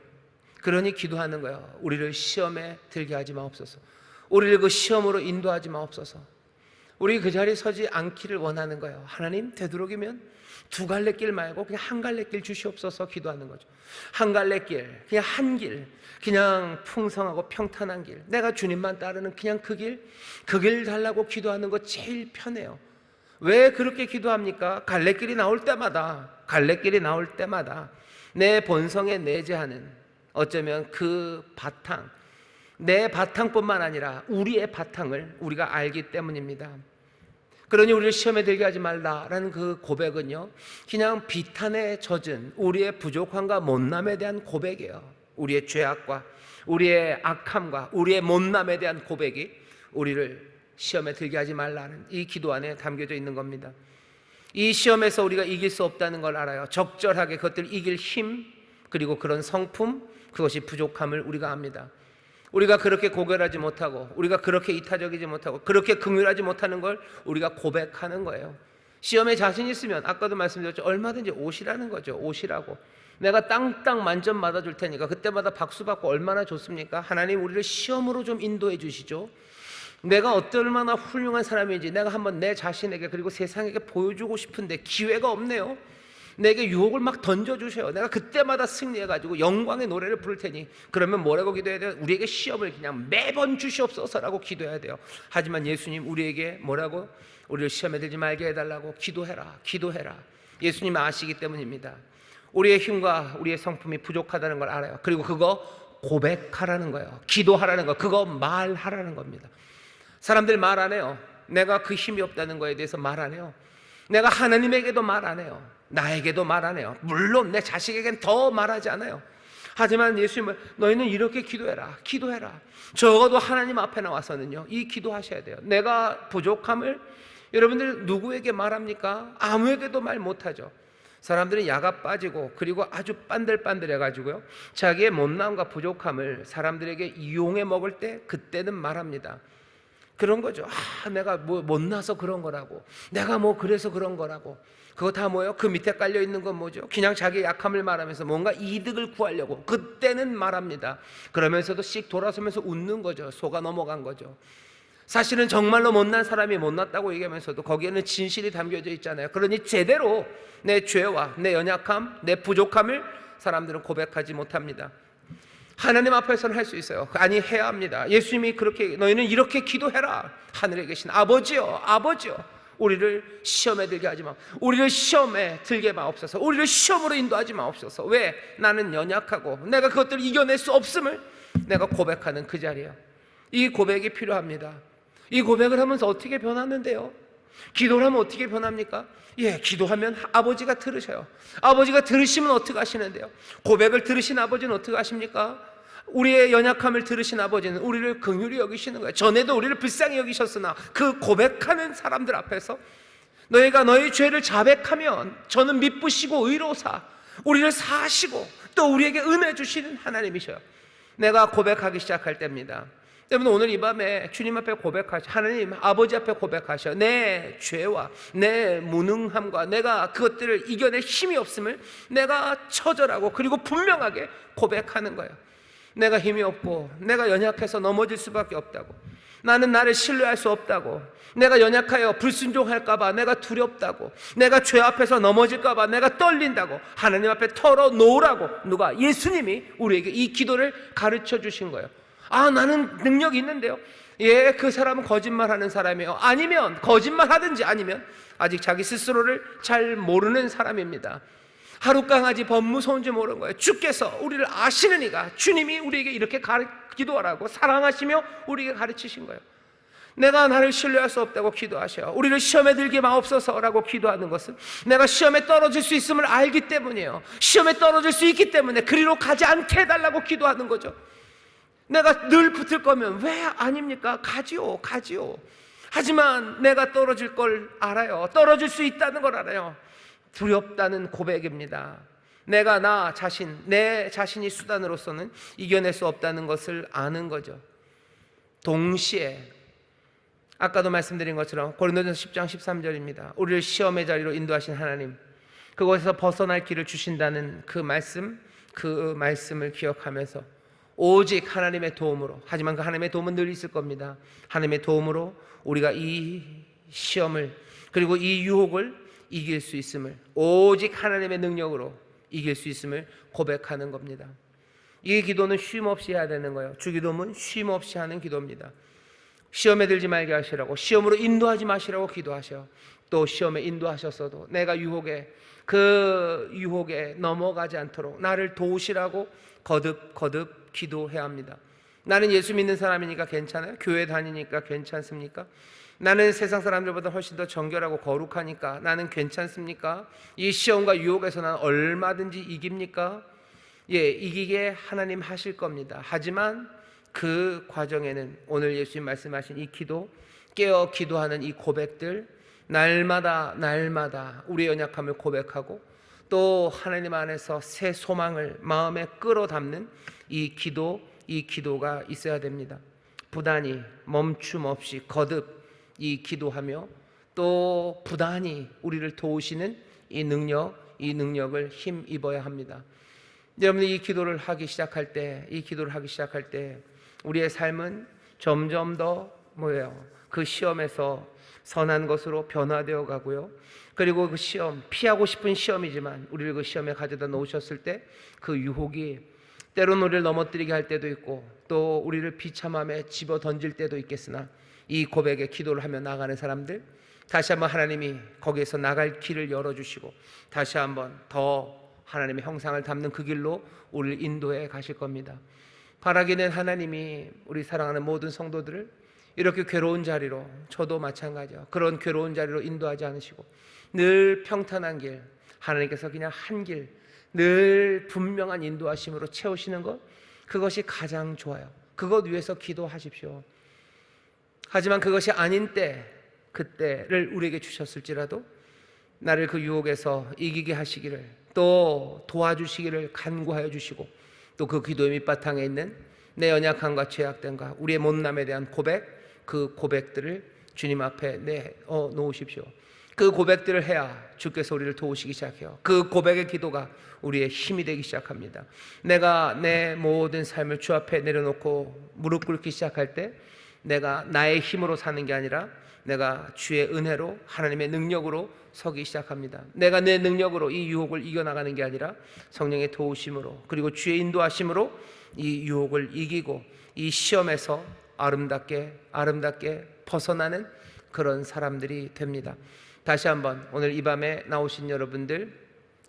그러니 기도하는 거예요. 우리를 시험에 들게 하지 마옵소서. 우리를 그 시험으로 인도하지 마옵소서. 우리 그 자리에 서지 않기를 원하는 거예요. 하나님, 되도록이면 두 갈래 길 말고 그냥 한 갈래 길 주시옵소서 기도하는 거죠. 한 갈래 길, 그냥 한 길, 그냥 풍성하고 평탄한 길, 내가 주님만 따르는 그냥 그 길 달라고 기도하는 거 제일 편해요. 왜 그렇게 기도합니까? 갈래길이 나올 때마다 내 본성에 내재하는, 어쩌면 그 바탕, 내 바탕뿐만 아니라 우리의 바탕을 우리가 알기 때문입니다. 그러니 우리를 시험에 들게 하지 말라라는 그 고백은요, 그냥 비탄에 젖은 우리의 부족함과 못남에 대한 고백이에요. 우리의 죄악과 우리의 악함과 우리의 못남에 대한 고백이 우리를 시험에 들게 하지 말라는 이 기도 안에 담겨져 있는 겁니다. 이 시험에서 우리가 이길 수 없다는 걸 알아요. 적절하게 그것들을 이길 힘, 그리고 그런 성품, 그것이 부족함을 우리가 압니다. 우리가 그렇게 고결하지 못하고, 우리가 그렇게 이타적이지 못하고, 그렇게 긍휼하지 못하는 걸 우리가 고백하는 거예요. 시험에 자신 있으면 아까도 말씀드렸죠, 얼마든지 오시라는 거죠. 오시라고. 내가 땅땅 만점 맞아줄 테니까 그때마다 박수 받고 얼마나 좋습니까? 하나님, 우리를 시험으로 좀 인도해 주시죠. 내가 얼마나 훌륭한 사람인지 내가 한번 내 자신에게, 그리고 세상에게 보여주고 싶은데 기회가 없네요. 내게 유혹을 막 던져주세요. 내가 그때마다 승리해가지고 영광의 노래를 부를 테니. 그러면 뭐라고 기도해야 돼요? 우리에게 시험을 그냥 매번 주시옵소서라고 기도해야 돼요. 하지만 예수님, 우리에게 뭐라고? 우리를 시험에 들지 말게 해달라고 기도해라. 예수님 아시기 때문입니다. 우리의 힘과 우리의 성품이 부족하다는 걸 알아요. 그리고 그거 고백하라는 거예요. 기도하라는 거, 그거 말하라는 겁니다. 사람들 말 안 해요. 내가 그 힘이 없다는 거에 대해서 말 안 해요. 내가 하나님에게도 말 안 해요. 나에게도 말 안 해요. 물론 내 자식에겐 더 말하지 않아요. 하지만 예수님은 너희는 이렇게 기도해라. 적어도 하나님 앞에 나와서는요, 이 기도하셔야 돼요. 내가 부족함을 여러분들 누구에게 말합니까? 아무에게도 말 못하죠. 사람들은 야가 빠지고, 그리고 아주 빤들빤들해가지고요, 자기의 못남과 부족함을 사람들에게 이용해 먹을 때 그때는 말합니다. 그런 거죠. 내가 뭐 못나서 그런 거라고, 내가 뭐 그래서 그런 거라고. 그거 다 뭐예요? 그 밑에 깔려 있는 건 뭐죠? 그냥 자기의 약함을 말하면서 뭔가 이득을 구하려고 그때는 말합니다. 그러면서도 씩 돌아서면서 웃는 거죠. 속아 넘어간 거죠. 사실은 정말로 못난 사람이 못났다고 얘기하면서도 거기에는 진실이 담겨져 있잖아요. 그러니 제대로 내 죄와 내 연약함, 내 부족함을 사람들은 고백하지 못합니다. 하나님 앞에서는 할 수 있어요. 아니, 해야 합니다. 예수님이 그렇게, 너희는 이렇게 기도해라. 하늘에 계신 아버지여, 우리를 시험에 들게 하지 마. 우리를 시험에 들게 마옵소서. 우리를 시험으로 인도하지 마옵소서. 왜? 나는 연약하고 내가 그것들을 이겨낼 수 없음을 내가 고백하는 그 자리예요. 이 고백이 필요합니다. 이 고백을 하면서 어떻게 변하는데요? 기도를 하면 어떻게 변합니까? 예, 기도하면 아버지가 들으셔요. 아버지가 들으시면 어떻게 하시는데요? 고백을 들으신 아버지는 어떻게 하십니까? 우리의 연약함을 들으신 아버지는 우리를 긍휼히 여기시는 거예요. 전에도 우리를 불쌍히 여기셨으나 그 고백하는 사람들 앞에서 너희가 너희 죄를 자백하면 저는 미쁘시고 의로사 우리를 사하시고 또 우리에게 은혜 주시는 하나님이셔요. 내가 고백하기 시작할 때입니다. 여러분, 오늘 이 밤에 주님 앞에 고백하셔. 하나님 아버지 앞에 고백하셔. 내 죄와 내 무능함과 내가 그것들을 이겨낼 힘이 없음을 내가 처절하고 그리고 분명하게 고백하는 거예요. 내가 힘이 없고 내가 연약해서 넘어질 수밖에 없다고, 나는 나를 신뢰할 수 없다고, 내가 연약하여 불순종할까봐 내가 두렵다고, 내가 죄 앞에서 넘어질까봐 내가 떨린다고 하나님 앞에 털어놓으라고 누가? 예수님이 우리에게 이 기도를 가르쳐 주신 거예요. 아, 나는 능력이 있는데요. 예, 그 사람은 거짓말하는 사람이에요. 아니면 거짓말하든지 아니면 아직 자기 스스로를 잘 모르는 사람입니다. 하루 강아지 법무서운지 모르는 거예요. 주께서 우리를 아시는 이가, 주님이 우리에게 이렇게 기도하라고 사랑하시며 우리에게 가르치신 거예요. 내가 나를 신뢰할 수 없다고 기도하셔요. 우리를 시험에 들게 마옵소서라고 기도하는 것은 내가 시험에 떨어질 수 있음을 알기 때문이에요. 시험에 떨어질 수 있기 때문에 그리로 가지 않게 해달라고 기도하는 거죠. 내가 늘 붙을 거면 왜 아닙니까? 가지요. 하지만 내가 떨어질 걸 알아요. 떨어질 수 있다는 걸 알아요. 두렵다는 고백입니다. 내가 내 자신이 수단으로서는 이겨낼 수 없다는 것을 아는 거죠. 동시에 아까도 말씀드린 것처럼 고린도전서 10장 13절입니다. 우리를 시험의 자리로 인도하신 하나님, 그곳에서 벗어날 길을 주신다는 그 말씀을 기억하면서 오직 하나님의 도움으로, 하지만 그 하나님의 도움은 늘 있을 겁니다. 하나님의 도움으로 우리가 이 시험을 그리고 이 유혹을 이길 수 있음을, 오직 하나님의 능력으로 이길 수 있음을 고백하는 겁니다. 이 기도는 쉼 없이 해야 되는 거예요. 주기도문 쉼 없이 하는 기도입니다. 시험에 들지 말게 하시라고, 시험으로 인도하지 마시라고 기도하셔. 또 시험에 인도하셨어도 내가 그 유혹에 넘어가지 않도록 나를 도우시라고 거듭 기도해야 합니다. 나는 예수 믿는 사람이니까 괜찮아요? 교회 다니니까 괜찮습니까? 나는 세상 사람들보다 훨씬 더 정결하고 거룩하니까 나는 괜찮습니까? 이 시험과 유혹에서 나는 얼마든지 이깁니까? 예, 이기게 하나님 하실 겁니다. 하지만 그 과정에는 오늘 예수님 말씀하신 이 기도, 깨어 기도하는 이 고백들, 날마다 우리의 연약함을 고백하고 또 하나님 안에서 새 소망을 마음에 끌어담는 이 기도가 있어야 됩니다. 부단히 멈춤 없이 거듭 이 기도하며 또 부단히 우리를 도우시는 이 능력을 힘입어야 합니다. 여러분이 이 기도를 하기 시작할 때 우리의 삶은 점점 더 그 시험에서 선한 것으로 변화되어 가고요. 그리고 그 시험, 피하고 싶은 시험이지만 우리를 그 시험에 가져다 놓으셨을 때 그 유혹이 때로는 우리를 넘어뜨리게 할 때도 있고 또 우리를 비참함에 집어 던질 때도 있겠으나 이 고백에 기도를 하며 나가는 사람들, 다시 한번 하나님이 거기에서 나갈 길을 열어주시고 다시 한번 더 하나님의 형상을 담는 그 길로 우리를 인도해 가실 겁니다. 바라기는 하나님이 우리 사랑하는 모든 성도들을 이렇게 괴로운 자리로, 저도 마찬가지요, 그런 괴로운 자리로 인도하지 않으시고 늘 평탄한 길, 하나님께서 그냥 한 길, 늘 분명한 인도하심으로 채우시는 것, 그것이 가장 좋아요. 그것 위해서 기도하십시오. 하지만 그것이 아닌 때, 그때를 우리에게 주셨을지라도 나를 그 유혹에서 이기게 하시기를, 또 도와주시기를 간구하여 주시고 또 그 기도의 밑바탕에 있는 내 연약함과 죄악됨과 우리의 못남에 대한 그 고백들을 주님 앞에 놓으십시오. 그 고백들을 해야 주께서 우리를 도우시기 시작해요. 그 고백의 기도가 우리의 힘이 되기 시작합니다. 내가 내 모든 삶을 주 앞에 내려놓고 무릎 꿇기 시작할 때 내가 나의 힘으로 사는 게 아니라 내가 주의 은혜로, 하나님의 능력으로 서기 시작합니다. 내가 내 능력으로 이 유혹을 이겨나가는 게 아니라 성령의 도우심으로, 그리고 주의 인도하심으로 이 유혹을 이기고 이 시험에서 아름답게 벗어나는 그런 사람들이 됩니다. 다시 한번 오늘 이 밤에 나오신 여러분들,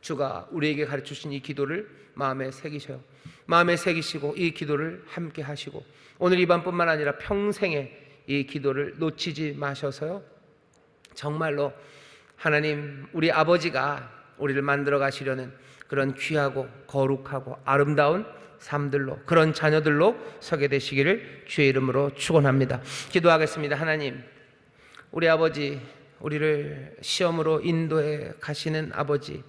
주가 우리에게 가르쳐주신 이 기도를 마음에 새기셔요. 마음에 새기시고 이 기도를 함께 하시고 오늘 이 밤뿐만 아니라 평생에 이 기도를 놓치지 마셔서요, 정말로 하나님, 우리 아버지가 우리를 만들어 가시려는 그런 귀하고 거룩하고 아름다운 삶들로, 그런 자녀들로 서게 되시기를 주의 이름으로 축원합니다. 기도하겠습니다. 하나님, 우리 아버지, 우리를 시험으로 인도해 가시는 아버지,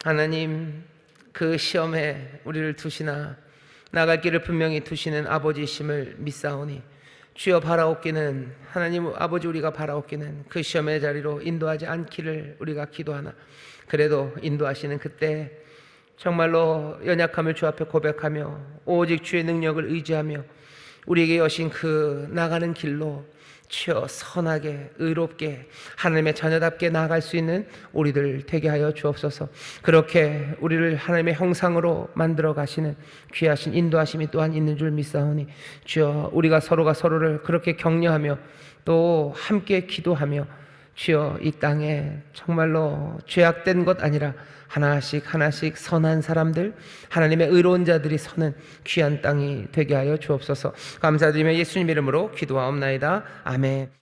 하나님, 그 시험에 우리를 두시나 나갈 길을 분명히 두시는 아버지이심을 믿사오니 주여, 바라옵기는 하나님 아버지, 우리가 바라옵기는 그 시험의 자리로 인도하지 않기를 우리가 기도하나, 그래도 인도하시는 그때 정말로 연약함을 주 앞에 고백하며 오직 주의 능력을 의지하며 우리에게 여신 그 나가는 길로 주여 선하게 의롭게 하나님의 자녀답게 나아갈 수 있는 우리들 되게 하여 주옵소서. 그렇게 우리를 하나님의 형상으로 만들어 가시는 귀하신 인도하심이 또한 있는 줄 믿사오니 주여, 우리가 서로가 서로를 그렇게 격려하며 또 함께 기도하며 주여, 이 땅에 정말로 죄악된 것 아니라 하나씩 하나씩 선한 사람들, 하나님의 의로운 자들이 서는 귀한 땅이 되게 하여 주옵소서. 감사드리며 예수님 이름으로 기도하옵나이다. 아멘.